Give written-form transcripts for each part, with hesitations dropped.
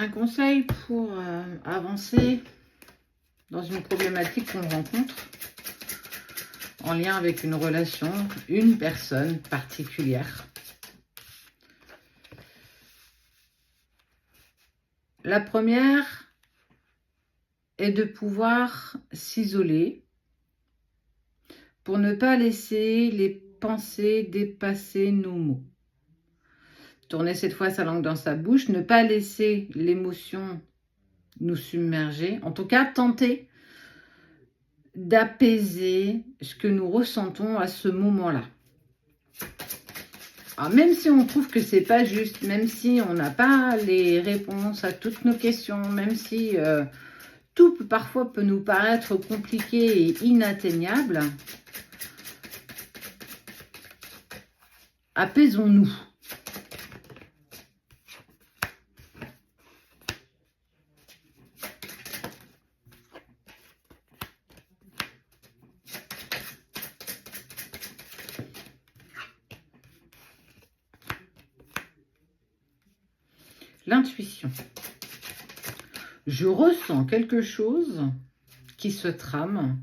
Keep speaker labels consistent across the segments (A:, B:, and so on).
A: Un conseil pour avancer dans une problématique qu'on rencontre en lien avec une relation, une personne particulière. La première est de pouvoir s'isoler pour ne pas laisser les pensées dépasser nos mots. Tourner cette fois sa langue dans sa bouche, ne pas laisser l'émotion nous submerger. En tout cas, tenter d'apaiser ce que nous ressentons à ce moment-là. Alors, même si on trouve que c'est pas juste, même si on n'a pas les réponses à toutes nos questions, même si tout parfois peut nous paraître compliqué et inatteignable, apaisons-nous. L'intuition. Je ressens quelque chose qui se trame,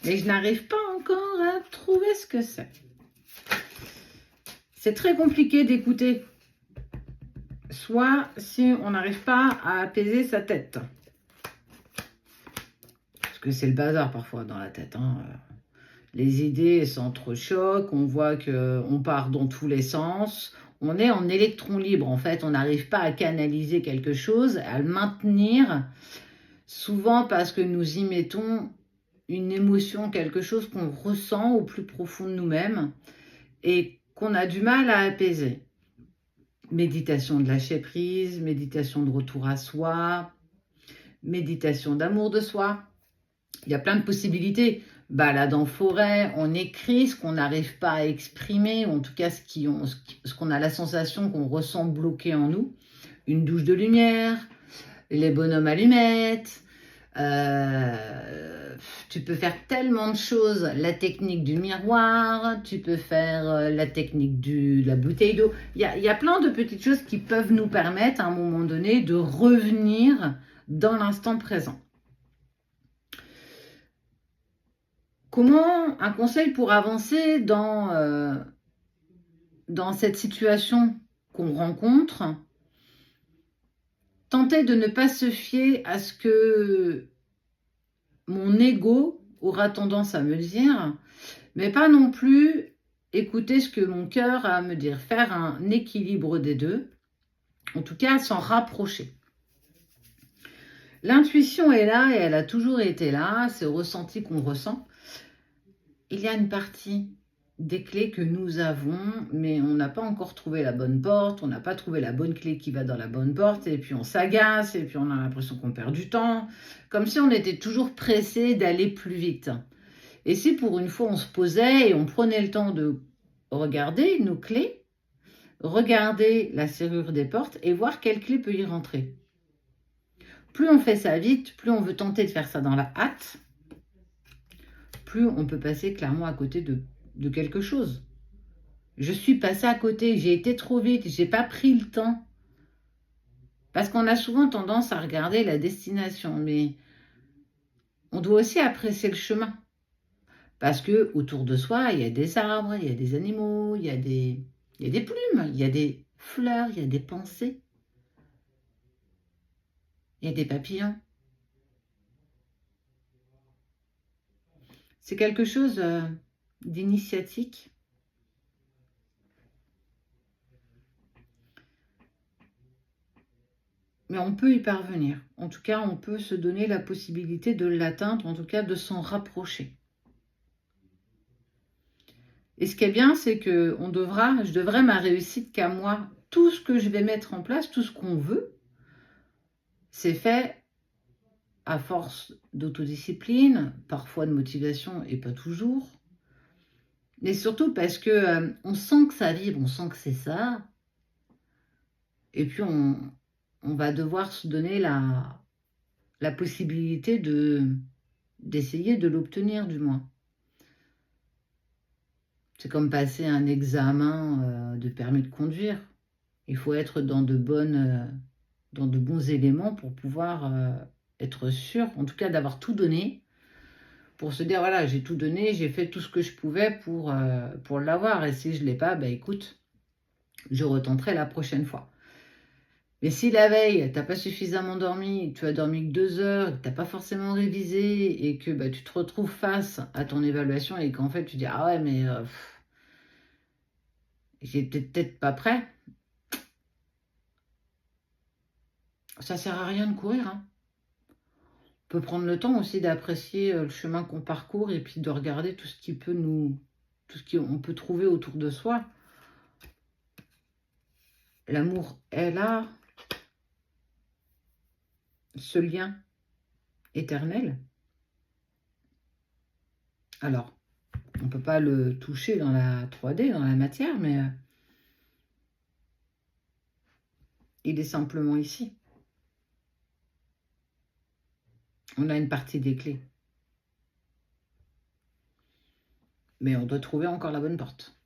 A: mais je n'arrive pas encore à trouver ce que c'est. C'est très compliqué d'écouter, soit si on n'arrive pas à apaiser sa tête. Parce que c'est le bazar parfois dans la tête. Les idées s'entrechoquent, on voit qu'on part dans tous les sens. On est en électron libre, en fait. On n'arrive pas à canaliser quelque chose, à le maintenir, souvent parce que nous y mettons une émotion, quelque chose qu'on ressent au plus profond de nous-mêmes et qu'on a du mal à apaiser. Méditation de lâcher prise, méditation de retour à soi, méditation d'amour de soi. Il y a plein de possibilités. Balade en forêt, on écrit ce qu'on n'arrive pas à exprimer, ou en tout cas ce qu'on a la sensation qu'on ressent bloqué en nous. Une douche de lumière, les bonhommes allumettes. Tu peux faire tellement de choses. La technique du miroir, tu peux faire la technique de la bouteille d'eau. Il y a plein de petites choses qui peuvent nous permettre à un moment donné de revenir dans l'instant présent. Comment un conseil pour avancer dans cette situation qu'on rencontre? Tenter de ne pas se fier à ce que mon ego aura tendance à me dire, mais pas non plus écouter ce que mon cœur a à me dire. Faire un équilibre des deux, en tout cas s'en rapprocher. L'intuition est là et elle a toujours été là, c'est le ressenti qu'on ressent. Il y a une partie des clés que nous avons, mais on n'a pas encore trouvé la bonne porte, on n'a pas trouvé la bonne clé qui va dans la bonne porte, et puis on s'agace, et puis on a l'impression qu'on perd du temps, comme si on était toujours pressé d'aller plus vite. Et si pour une fois on se posait et on prenait le temps de regarder nos clés, regarder la serrure des portes et voir quelle clé peut y rentrer. Plus on fait ça vite, plus on veut tenter de faire ça dans la hâte, plus on peut passer clairement à côté de quelque chose. Je suis passée à côté, j'ai été trop vite, j'ai pas pris le temps. Parce qu'on a souvent tendance à regarder la destination, mais on doit aussi apprécier le chemin. Parce que autour de soi, il y a des arbres, il y a des animaux, il y a des plumes, il y a des fleurs, il y a des pensées, il y a des papillons. C'est quelque chose d'initiatique. Mais on peut y parvenir. En tout cas, on peut se donner la possibilité de l'atteindre, en tout cas de s'en rapprocher. Et ce qui est bien, c'est que je devrais ma réussite qu'à moi. Tout ce que je vais mettre en place, tout ce qu'on veut, c'est fait à force d'autodiscipline, parfois de motivation et pas toujours. Mais surtout parce que on sent que ça vibre, on sent que c'est ça. Et puis on va devoir se donner la possibilité d'essayer de l'obtenir du moins. C'est comme passer un examen de permis de conduire. Il faut être dans de bonnes dans de bons éléments pour pouvoir être sûr, en tout cas d'avoir tout donné, pour se dire, voilà, j'ai tout donné, j'ai fait tout ce que je pouvais pour l'avoir. Et si je ne l'ai pas, bah écoute, je retenterai la prochaine fois. Mais si la veille, tu n'as pas suffisamment dormi, tu as dormi que 2 heures, tu n'as pas forcément révisé et que bah, tu te retrouves face à ton évaluation et qu'en fait tu dis, ah ouais, mais j'étais peut-être pas prêt, ça sert à rien de courir, hein. On peut prendre le temps aussi d'apprécier le chemin qu'on parcourt et puis de regarder tout ce qui peut tout ce qu'on peut trouver autour de soi. L'amour est là, ce lien éternel. Alors, on ne peut pas le toucher dans la 3D, dans la matière, mais il est simplement ici. On a une partie des clés. Mais on doit trouver encore la bonne porte.